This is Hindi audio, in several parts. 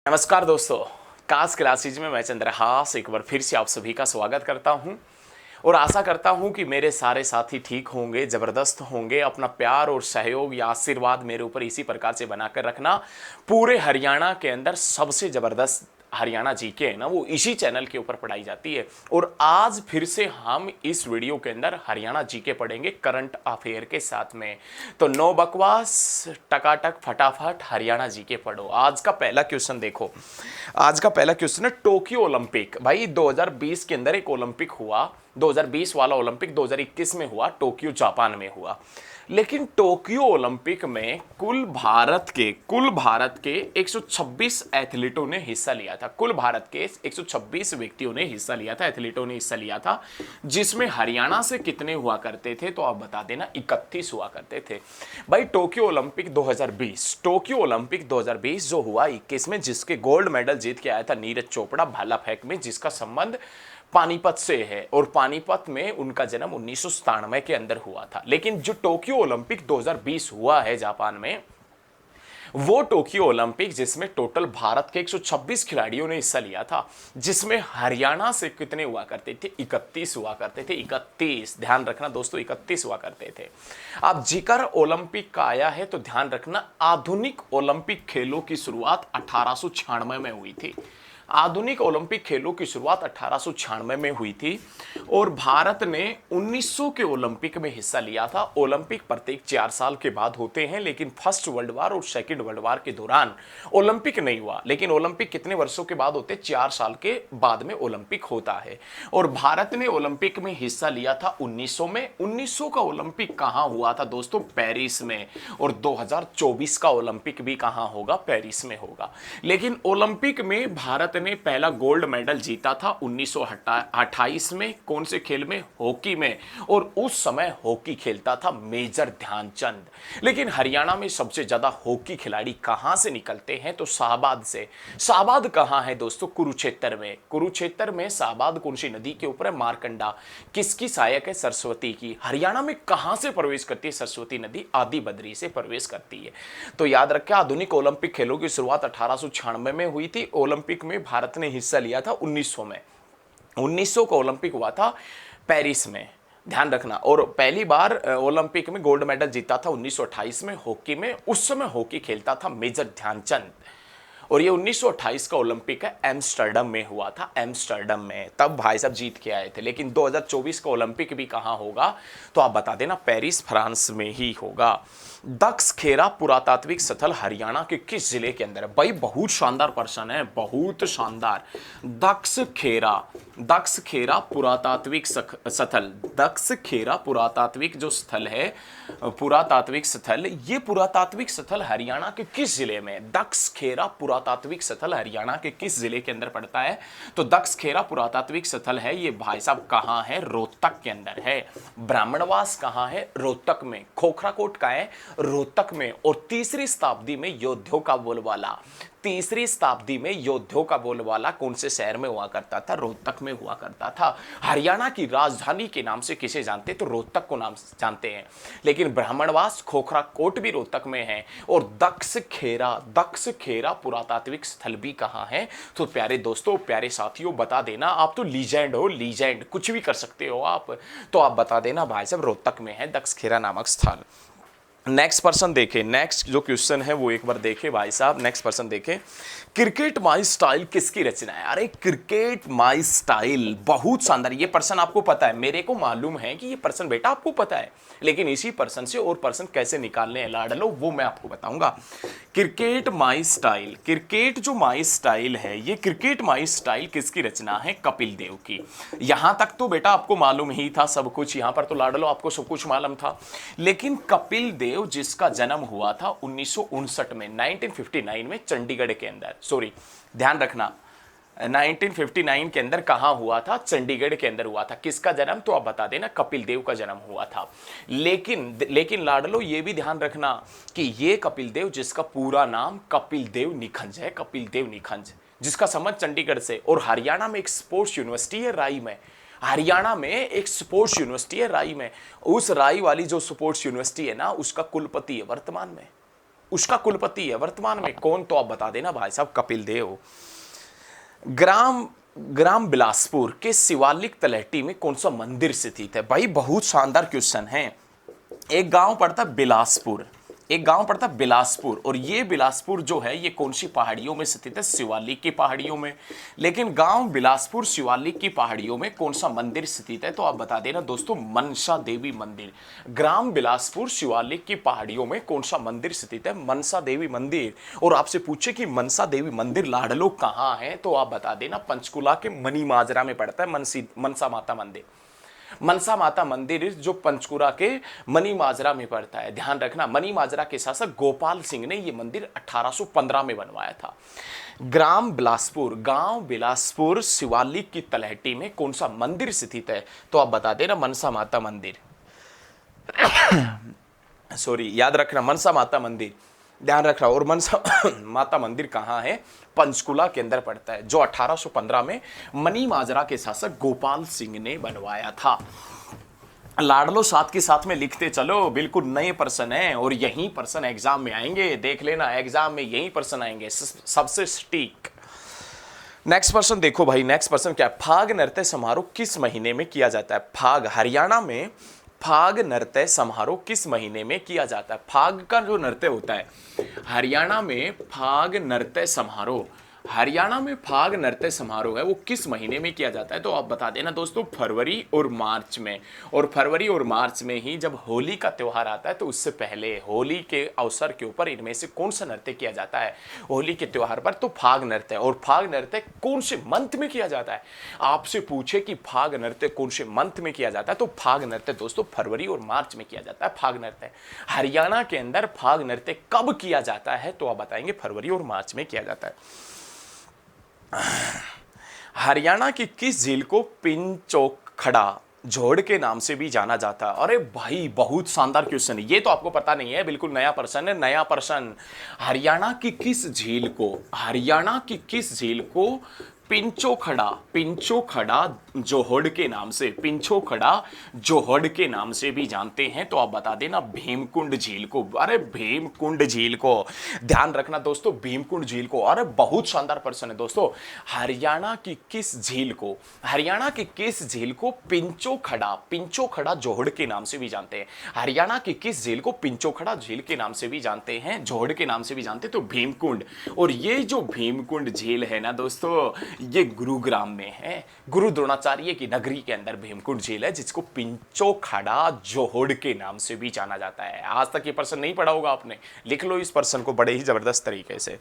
नमस्कार दोस्तों, कास क्लासेज में मैं चंद्रहास एक बार फिर से आप सभी का स्वागत करता हूं और आशा करता हूं कि मेरे सारे साथी ठीक होंगे, जबरदस्त होंगे। अपना प्यार और सहयोग या आशीर्वाद मेरे ऊपर इसी प्रकार से बनाकर रखना। पूरे हरियाणा के अंदर सबसे जबरदस्त हरियाणा जीके है ना, वो इसी चैनल के ऊपर पढ़ाई जाती है। और आज फिर से हम इस वीडियो के अंदर हरियाणा जीके पढ़ेंगे करंट अफेयर के साथ में। तो नो बकवास, टकाटक फटाफट हरियाणा जीके पढ़ो। आज का पहला क्वेश्चन देखो। आज का पहला क्वेश्चन है टोक्यो ओलंपिक। भाई 2020 के अंदर एक ओलंपिक हुआ, 2020 वाला ओलंपिक 2021 में हुआ, टोक्यो जापान में हुआ। लेकिन टोक्यो ओलंपिक में कुल भारत के 126 एथलीटों ने हिस्सा लिया था। कुल भारत के 126 व्यक्तियों ने हिस्सा लिया था, एथलीटों ने हिस्सा लिया था। जिसमें हरियाणा से कितने हुआ करते थे तो आप बता देना, 31 हुआ करते थे। भाई टोक्यो ओलंपिक 2020 जो हुआ 21 में, जिसके गोल्ड मेडल जीत के आया था नीरज चोपड़ा भाला फेंक में, जिसका संबंध पानीपत से है। और पानीपत में उनका जन्म 1997 के अंदर हुआ था। लेकिन जो टोक्यो ओलंपिक 2020 हुआ है जापान में, वो टोक्यो ओलंपिक जिसमें टोटल भारत के 126 खिलाड़ियों ने हिस्सा लिया था, जिसमें हरियाणा से कितने हुआ करते थे? 31 हुआ करते थे। 31, ध्यान रखना दोस्तों, 31 हुआ करते थे। अब जिक्र ओलंपिक का आया है तो ध्यान रखना, आधुनिक ओलंपिक खेलों की शुरुआत 1896 में हुई थी। आधुनिक ओलंपिक खेलों की शुरुआत 1896 में हुई थी और भारत ने 1900 के ओलंपिक में हिस्सा लिया था। ओलंपिक प्रत्येक 4 साल के बाद होते हैं, लेकिन फर्स्ट वर्ल्ड वार और सेकंड वर्ल्ड वार के दौरान ओलंपिक नहीं हुआ। लेकिन ओलंपिक कितने वर्षों के बाद होते? 4 साल के बाद में ओलंपिक होता है। और भारत ने ओलंपिक में हिस्सा लिया था 1900 में। 1900 का ओलंपिक कहां हुआ था दोस्तों? पेरिस में। और 2024 का ओलंपिक भी कहां होगा? पेरिस में होगा। लेकिन ओलंपिक में भारत ने पहला गोल्ड मेडल जीता था 1928 में। कौन से खेल में? हॉकी में। और उस समय हॉकी खेलता था मेजर ध्यानचंद। लेकिन हरियाणा में सबसे ज्यादा हॉकी खिलाड़ी कहां से निकलते हैं? तो शाहबाद से। शाहबाद कहां है दोस्तों? कुरुक्षेत्र में। कुरुक्षेत्र में शाहबाद कौन सी नदी के ऊपर है? मारकंडा। किसकी सहायक है? सरस्वती की। हरियाणा में कहां से प्रवेश करती है सरस्वती नदी? आदि बद्री से प्रवेश करती है। तो याद रखें, आधुनिक ओलंपिक खेलों की शुरुआत 1896 में हुई थी। ओलंपिक में भारत ने हिस्सा लिया था 1900 में। 1900 का ओलंपिक हुआ था पेरिस में, ध्यान रखना। और पहली बार ओलंपिक में गोल्ड मेडल जीता था 1928 में हॉकी में। उस समय हॉकी खेलता था मेजर ध्यानचंद। और ये 1928 का ओलंपिक है, एम्स्टर्डम में हुआ था। एम्स्टर्डम में तब भाई साहब जीत के आए थे। लेकिन 2024 का ओलंपिक भी कहां होगा? तो आप बता देना, पेरिस फ्रांस में ही होगा। दक्ष खेरा पुरातात्विक स्थल हरियाणा के किस जिले के अंदर है? भाई बहुत शानदार प्रश्न है, बहुत शानदार। दक्ष खेरा पुरातात्विक स्थल, दक्ष खेरा पुरातात्विक जो स्थल है, पुरातात्विक स्थल, ये पुरातात्विक स्थल हरियाणा के किस जिले में? दक्ष खेरा पुरातात्विक स्थल हरियाणा के किस जिले के अंदर पड़ता है? तो दक्ष खेरा पुरातात्विक स्थल है ये भाई साहब कहां है? रोहतक के अंदर है। ब्राह्मणवास कहां है? रोहतक में। खोखराकोट का है? रोहतक में। और तीसरी शताब्दी में योद्धाओं का बोलबाला, तीसरी शताब्दी में योद्धाओं का बोलबाला कौन से शहर में हुआ करता था? रोहतक में हुआ करता था। हरियाणा की राजधानी के नाम से किसे जानते? तो रोहतक को नाम जानते हैं। लेकिन ब्राह्मणवास, खोखराकोट भी रोहतक में है। और दक्ष खेरा पुरातात्विक स्थल भी कहां है? तो प्यारे दोस्तों, प्यारे साथियों, बता देना। आप तो लीजेंड हो, लीजेंड, कुछ भी कर सकते हो आप। तो आप बता देना भाई साहब, रोहतक में है दक्ष खेरा नामक स्थल। नेक्स्ट पर्सन देखे, नेक्स्ट जो क्वेश्चन है वो एक बार देखे भाई साहब। नेक्स्ट पर्सन देखे, क्रिकेट माई स्टाइल किसकी रचना है? अरे क्रिकेट माई स्टाइल, बहुत शानदार। ये पर्सन आपको पता है, मेरे को मालूम है कि ये पर्सन बेटा आपको पता है, लेकिन इसी पर्सन से और पर्सन कैसे निकालने हैं लाडलो, वो मैं आपको बताऊंगा। क्रिकेट माई स्टाइल, क्रिकेट जो माई स्टाइल है, ये क्रिकेट माई स्टाइल किसकी रचना है? कपिल देव की। यहां तक तो बेटा आपको मालूम ही था सब कुछ, यहां पर तो लाडलो आपको सब कुछ मालूम था। लेकिन कपिल देव जिसका जन्म हुआ था 1959 में, 1959 में चंडीगढ़ के अंदर, सॉरी ध्यान रखना, 1959 के अंदर कहां हुआ था? चंडीगढ़ के अंदर हुआ था। किसका जन्म? तो आप बता देना, कपिल देव का जन्म हुआ था। लेकिन लाडलो ये भी ध्यान रखना कि ये कपिल देव जिसका पूरा नाम कपिल देव निखंज है, कपिल देव निखंज, जिसका संबंध चंडीगढ़ से। और हरियाणा में एक स्पोर्ट्स यूनिवर्सिटी है राई में, हरियाणा में एक स्पोर्ट्स यूनिवर्सिटी है राई में। उस राई वाली जो स्पोर्ट्स यूनिवर्सिटी है ना, उसका कुलपति है वर्तमान में। उसका कुलपति है वर्तमान में कौन, तो आप बता देना भाई साहब कपिल देव। ग्राम ग्राम बिलासपुर के शिवालिक तलहटी में कौन सा मंदिर स्थित है? भाई बहुत शानदार क्वेश्चन है। एक गांव पड़ता बिलासपुर, एक गांव पड़ता बिलासपुर, और ये बिलासपुर जो है ये कौन सी पहाड़ियों में स्थित है? शिवालिक की पहाड़ियों में। लेकिन गांव बिलासपुर शिवालिक की पहाड़ियों में कौन सा मंदिर स्थित है? तो आप बता देना दोस्तों मनसा देवी मंदिर। ग्राम बिलासपुर शिवालिक की पहाड़ियों में कौन सा मंदिर स्थित है? मनसा देवी मंदिर। और आपसे पूछे कि मनसा देवी मंदिर लाडलो कहाँ है, तो आप बता देना पंचकुला के मनी माजरा में पड़ता है मनसा माता मंदिर। मनसा माता मंदिर जो पंचकुला के मनी माजरा में पड़ता है। ध्यान रखना मनी माजरा के शासक गोपाल सिंह ने यह मंदिर 1815 में बनवाया था। ग्राम बिलासपुर, गांव बिलासपुर शिवालिक की तलहटी में कौन सा मंदिर स्थित है? तो आप बता देना मनसा माता मंदिर। सॉरी, याद रखना मनसा माता मंदिर, ध्यान रखना। और मनसा माता मंदिर कहाँ है? पंचकुला के अंदर पड़ता है, जो 1815 में मनी माजरा के शासक गोपाल सिंह ने बनवाया था। लाडलो साथ के साथ में लिखते चलो, बिल्कुल नए प्रश्न है और यही प्रश्न एग्जाम में आएंगे, देख लेना एग्जाम में यही प्रश्न आएंगे सबसे सटीक। नेक्स्ट प्रश्न देखो भाई, नेक्स्ट प्रश्न क्या है? फाग नृत्य समारोह किस महीने में किया जाता है? फाग, हरियाणा में फाग नृत्य समारोह किस महीने में किया जाता है? फाग का जो नृत्य होता है हरियाणा में, फाग नृत्य समारोह, हरियाणा में फाग नृत्य समारोह है वो किस महीने में किया जाता है? तो आप बता देना दोस्तों फरवरी और मार्च में। और फरवरी और मार्च में ही जब होली का त्योहार आता है तो उससे पहले होली के अवसर के ऊपर इनमें से कौन सा नृत्य किया जाता है होली के त्योहार पर? तो फाग नृत्य। और फाग नृत्य कौन से मंथ में किया जाता है? आपसे पूछे कि फाग नृत्य कौन से मंथ में किया जाता है, तो फाग नृत्य दोस्तों फरवरी और मार्च में किया जाता है। फाग नृत्य हरियाणा के अंदर फाग नृत्य कब किया जाता है? तो आप बताएंगे फरवरी और मार्च में किया जाता है। हरियाणा की किस झील को पिंचोखड़ा जोड़ के नाम से भी जाना जाता है? अरे भाई बहुत शानदार क्वेश्चन है, ये तो आपको पता नहीं है, बिल्कुल नया प्रश्न है, नया प्रश्न। हरियाणा की किस झील को, हरियाणा की किस झील को पिंचोखड़ा, पिंचोखड़ा जोहड़ के नाम से, पिंचोखड़ा जोहड़ के नाम से भी जानते हैं? तो आप बता देना भीमकुंड झील को। अरे भीमकुंड झील को, ध्यान रखना दोस्तों भीमकुंड झील को। अरे बहुत शानदार प्रश्न है दोस्तों। हरियाणा की किस झील को, हरियाणा की किस झील को पिंचोखड़ा, पिंचोखड़ा जोहड़ के नाम से भी जानते हैं? हरियाणा की किस झील को पिंचोखड़ा झील के नाम से भी जानते हैं, जोहड़ के नाम से भी जानते हैं? तो भीमकुंड। और ये जो भीमकुंड झील है ना दोस्तों, ये गुरुग्राम में है, गुरु द्रोणाचार्य की नगरी के अंदर भीमकुंड झील है, जिसको पिंचोखड़ा जोहड़ के नाम से भी जाना जाता है। आज तक ये प्रश्न नहीं पढ़ा होगा आपने, लिख लो इस प्रश्न को बड़े ही जबरदस्त तरीके से।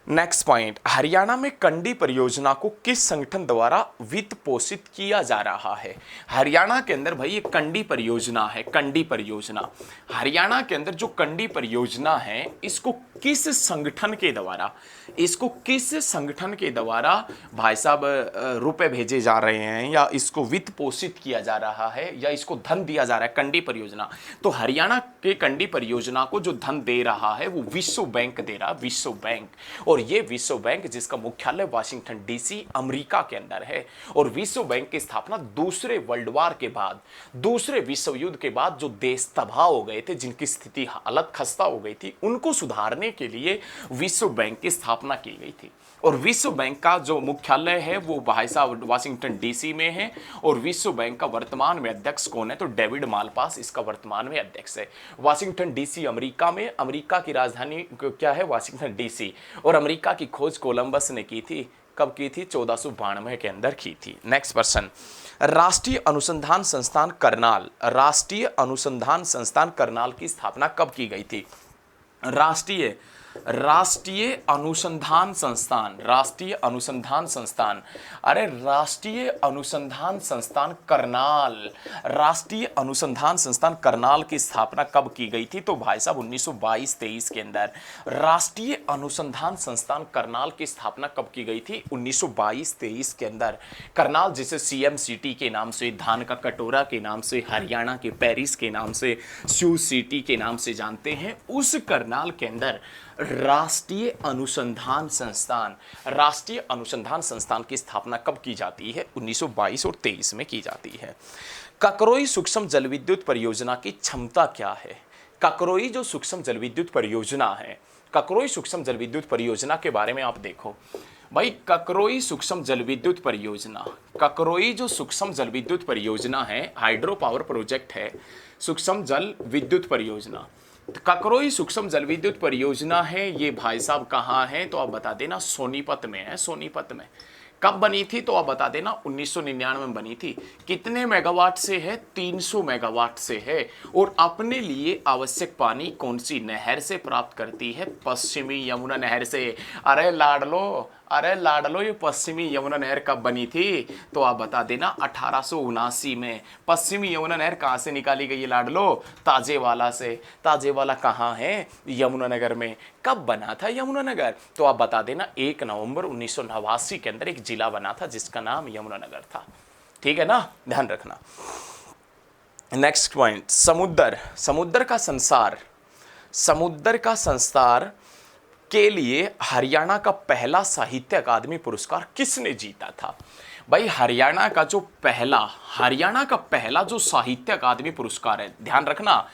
नेक्स्ट पॉइंट, हरियाणा में कंडी परियोजना को किस संगठन द्वारा वित्त पोषित किया जा रहा है? हरियाणा के अंदर भाई ये कंडी परियोजना है, कंडी परियोजना। हरियाणा के अंदर जो कंडी परियोजना है इसको किस संगठन के द्वारा, इसको किस संगठन के द्वारा भाई साहब रुपए भेजे जा रहे हैं, या इसको वित्त पोषित किया जा रहा है, या इसको धन दिया जा रहा है? कंडी परियोजना। तो हरियाणा के कंडी परियोजना को जो धन दे रहा है वो विश्व बैंक दे रहा है, विश्व बैंक। और ये विश्व बैंक जिसका मुख्यालय वाशिंगटन डीसी अमेरिका के अंदर है। और विश्व बैंक की स्थापना दूसरे वर्ल्ड वार के बाद, दूसरे विश्व युद्ध के बाद जो देश तबाह हो गए थे, जिनकी स्थिति हालत खस्ता हो गई थी, उनको सुधारने के लिए विश्व बैंक की स्थापना की गई थी। और विश्व बैंक का जो मुख्यालय है वो भाई साहब वाशिंगटन डीसी में है। और विश्व बैंक का वर्तमान में अध्यक्ष कौन है? तो डेविड मालपास इसका वर्तमान में अध्यक्ष है। वाशिंगटन डीसी अमेरिका में, अमेरिका की राजधानी क्या है? Washington DC. और अमेरिका की खोज कोलंबस ने की थी, कब की थी? 1492 के अंदर की थी। नेक्स्ट प्रश्न, राष्ट्रीय अनुसंधान संस्थान करनाल, राष्ट्रीय अनुसंधान संस्थान करनाल की स्थापना कब की गई थी? राष्ट्रीय अनुसंधान संस्थान, राष्ट्रीय अनुसंधान संस्थान, अरे राष्ट्रीय अनुसंधान संस्थान करनाल, राष्ट्रीय अनुसंधान संस्थान करनाल की स्थापना कब की गई थी? तो भाई साहब 1922-23 के अंदर। राष्ट्रीय अनुसंधान संस्थान करनाल की स्थापना कब की गई थी? 1922-23 के अंदर। करनाल जिसे सीएम सिटी के नाम से, धान का कटोरा के नाम से, हरियाणा के पेरिस के नाम से, स्यू सिटी के नाम से जानते हैं, उस करनाल के अंदर राष्ट्रीय अनुसंधान संस्थान, राष्ट्रीय अनुसंधान संस्थान की स्थापना कब की जाती है? 1922 और 23 में की जाती है। ककरोई सूक्ष्म जलविद्युत परियोजना की क्षमता क्या है? ककरोई जो सूक्ष्म जल विद्युत परियोजना है, ककरोई सूक्ष्म जल विद्युत परियोजना के बारे में आप देखो भाई। ककरोई सूक्ष्म जल विद्युत परियोजना, ककरोई जो सूक्ष्म जल विद्युत परियोजना है, हाइड्रो पावर प्रोजेक्ट है, सूक्ष्म जल विद्युत परियोजना। ककरोई सूक्ष्म जल विद्युत परियोजना है, ये भाई साहब कहाँ है तो आप बता देना, सोनीपत में है, सोनीपत में। कब बनी थी तो आप बता देना, 1999 में बनी थी। कितने मेगावाट से है? 300 मेगावाट से है। और अपने लिए आवश्यक पानी कौन सी नहर से प्राप्त करती है? पश्चिमी यमुना नहर से। अरे लाडलो, अरे लाडलो, ये पश्चिमी यमुना नहर कब बनी थी तो आप बता देना, 1879 में। पश्चिमी यमुना नहर कहाँ से निकाली गई है लाडलो? ताजेवाला से। ताजेवाला कहाँ है? यमुनानगर में। कब बना था यमुनानगर तो आप बता देना, 1 नवंबर 1989 के अंदर एक जिला बना था जिसका नाम यमुनानगर था। ठीक है ना, ध्यान रखना। नेक्स्ट पॉइंट, समुद्र, समुद्र का संसार, समुद्र का संसार के लिए हरियाणा का पहला साहित्य अकादमी पुरस्कार किसने जीता था? भाई हरियाणा का जो पहला जो साहित्य अकादमी पुरस्कार है, ध्यान रखना,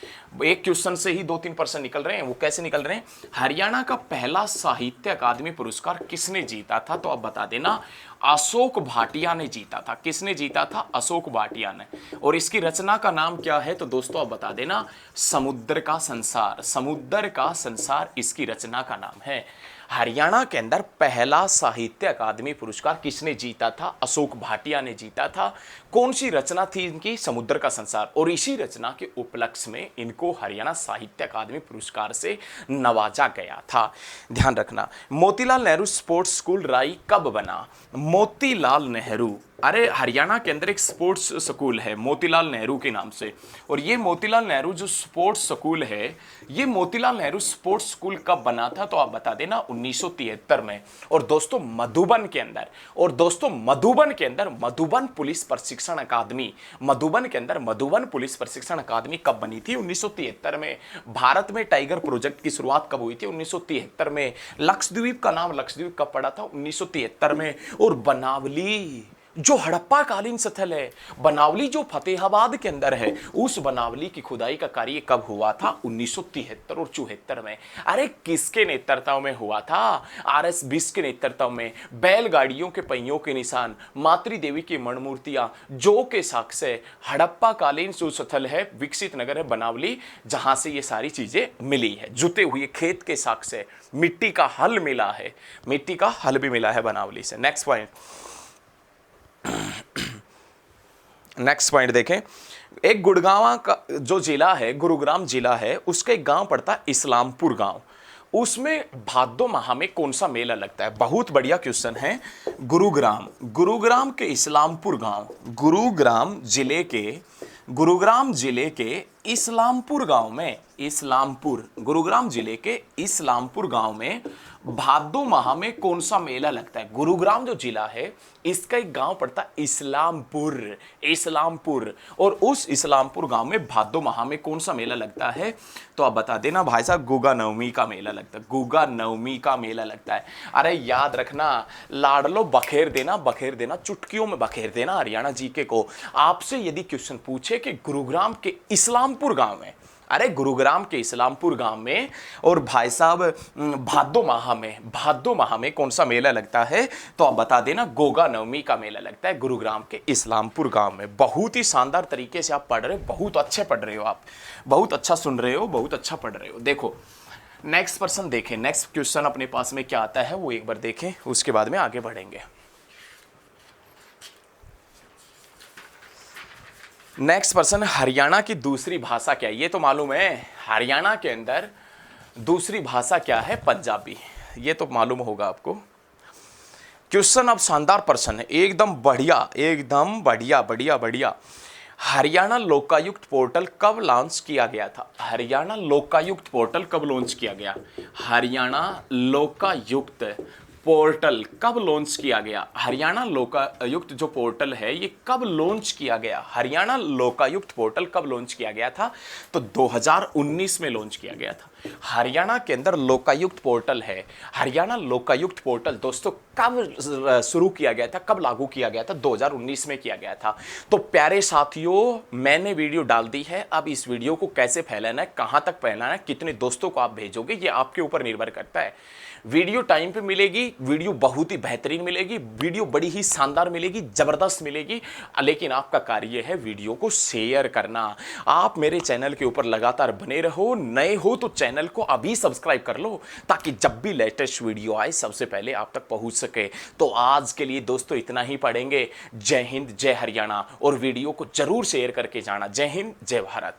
एक क्वेश्चन से ही 2-3% निकल रहे हैं। वो कैसे निकल रहे हैं? हरियाणा का पहला साहित्य अकादमी पुरस्कार किसने जीता था तो आप बता देना, अशोक भाटिया ने जीता था। किसने जीता था? अशोक भाटिया ने। और इसकी रचना का नाम क्या है तो दोस्तों आप बता देना, समुद्र का संसार। समुद्र का संसार इसकी रचना का नाम है। हरियाणा के अंदर पहला साहित्य अकादमी पुरस्कार किसने जीता था? अशोक भाटिया ने जीता था। कौन सी रचना थी इनकी? समुद्र का संसार। और इसी रचना के उपलक्ष्य में इनको हरियाणा साहित्य अकादमी पुरस्कार से नवाजा गया था। ध्यान रखना। मोतीलाल नेहरू स्पोर्ट्स स्कूल राई कब बना? मोतीलाल नेहरू, अरे हरियाणा के अंदर एक स्पोर्ट्स स्कूल है मोतीलाल नेहरू के नाम से। और ये मोतीलाल नेहरू जो स्पोर्ट्स स्कूल है, ये मोतीलाल नेहरू स्पोर्ट्स स्कूल कब बना था तो आप बता देना, 1973 में। और दोस्तों मधुबन के अंदर, और दोस्तों मधुबन के अंदर मधुबन पुलिस प्रशिक्षण अकादमी, मधुबन के अंदर मधुबन पुलिस प्रशिक्षण अकादमी कब बनी थी? 1973 में। भारत में टाइगर प्रोजेक्ट की शुरुआत कब हुई थी? 1973 में। लक्षद्वीप का नाम लक्षद्वीप कब पड़ा था? 1973 में। और बनावली जो हड़प्पा कालीन स्थल है, बनावली जो फतेहाबाद के अंदर है, उस बनावली की खुदाई का कार्य कब हुआ था? 1973 और 74 में। अरे किसके नेतृत्व में हुआ था? RS बिष्ट के नेतृत्व में। बैलगाड़ियों के पहियों के निशान, मातृ देवी की मणमूर्तियां, जो के साक्ष्य हड़प्पा कालीन जो स्थल है, विकसित नगर है बनावली, जहां से ये सारी चीजें मिली है। जुते हुए खेत के साक्ष्य, मिट्टी का हल मिला है, मिट्टी का हल भी मिला है बनावली से। नेक्स्ट पॉइंट, नेक्स्ट पॉइंट देखें। एक गुड़गांव का जो जिला है, गुरुग्राम जिला है, उसका एक गांव पड़ता है इस्लामपुर गांव। उसमें भादो माह में कौन सा मेला लगता है? बहुत बढ़िया क्वेश्चन है। गुरुग्राम, गुरुग्राम के इस्लामपुर गांव, गुरुग्राम जिले के इस्लामपुर गांव में, इस्लामपुर, गुरुग्राम जिले के इस्लामपुर गांव में भादो माह में कौन सा मेला लगता है? गुरुग्राम जो जिला है, इसका एक गांव पड़ता है इस्लामपुर, इस्लामपुर। और उस इस्लामपुर गांव में भादो माह में कौन सा मेला लगता है तो आप बता देना भाई साहब, गुगा नवमी का मेला लगता है, गुगा नवमी का मेला लगता है। अरे याद रखना लाडलो, बखेर देना, चुटकियों में बखेर देना हरियाणा जीके को। आपसे यदि क्वेश्चन पूछे कि गुरुग्राम के इस्लामपुर गांव में, अरे गुरुग्राम के इस्लामपुर गांव में और भाई साहब भादो माह में कौन सा मेला लगता है तो आप बता देना, गोगा नवमी का मेला लगता है गुरुग्राम के इस्लामपुर गांव में। बहुत ही शानदार तरीके से आप पढ़ रहे हो, बहुत अच्छे पढ़ रहे हो, आप बहुत अच्छा सुन रहे हो, बहुत अच्छा पढ़ रहे हो। देखो नेक्स्ट पर्सन देखें, नेक्स्ट क्वेश्चन अपने पास में क्या आता है वो एक बार देखें, उसके बाद में आगे बढ़ेंगे। नेक्स्ट पर्सन, हरियाणा की दूसरी भाषा क्या है? ये तो मालूम है, हरियाणा के अंदर दूसरी भाषा क्या है? पंजाबी। ये तो मालूम होगा आपको। क्वेश्चन अब शानदार पर्सन है, एकदम बढ़िया, एकदम बढ़िया बढ़िया बढ़िया। हरियाणा लोकायुक्त पोर्टल कब लॉन्च किया गया था? हरियाणा लोकायुक्त पोर्टल कब लॉन्च किया गया? हरियाणा लोकायुक्त पोर्टल कब लॉन्च किया गया? हरियाणा लोकायुक्त जो पोर्टल है ये कब लॉन्च किया गया? हरियाणा लोकायुक्त पोर्टल कब लॉन्च किया गया था? तो 2019 में लॉन्च किया गया था। हरियाणा के अंदर लोकायुक्त पोर्टल है। हरियाणा लोकायुक्त पोर्टल दोस्तों कब शुरू किया गया था, कब लागू किया गया था? 2019 में किया गया था। तो प्यारे साथियों, मैंने वीडियो डाल दी है। अब इस वीडियो को कैसे फैलाना है, कहां तक फैलाना है, कितने दोस्तों को आप भेजोगे, ये आपके ऊपर निर्भर करता है। वीडियो टाइम पे मिलेगी, वीडियो बहुत ही बेहतरीन मिलेगी, वीडियो बड़ी ही शानदार मिलेगी, जबरदस्त मिलेगी, लेकिन आपका कार्य है वीडियो को शेयर करना। आप मेरे चैनल के ऊपर लगातार बने रहो। नए हो तो चैनल को अभी सब्सक्राइब कर लो, ताकि जब भी लेटेस्ट वीडियो आए सबसे पहले आप तक पहुंच सके। तो आज के लिए दोस्तों इतना ही पढ़ेंगे। जय हिंद, जय हरियाणा, और वीडियो को जरूर शेयर करके जाना। जय हिंद, जय भारत।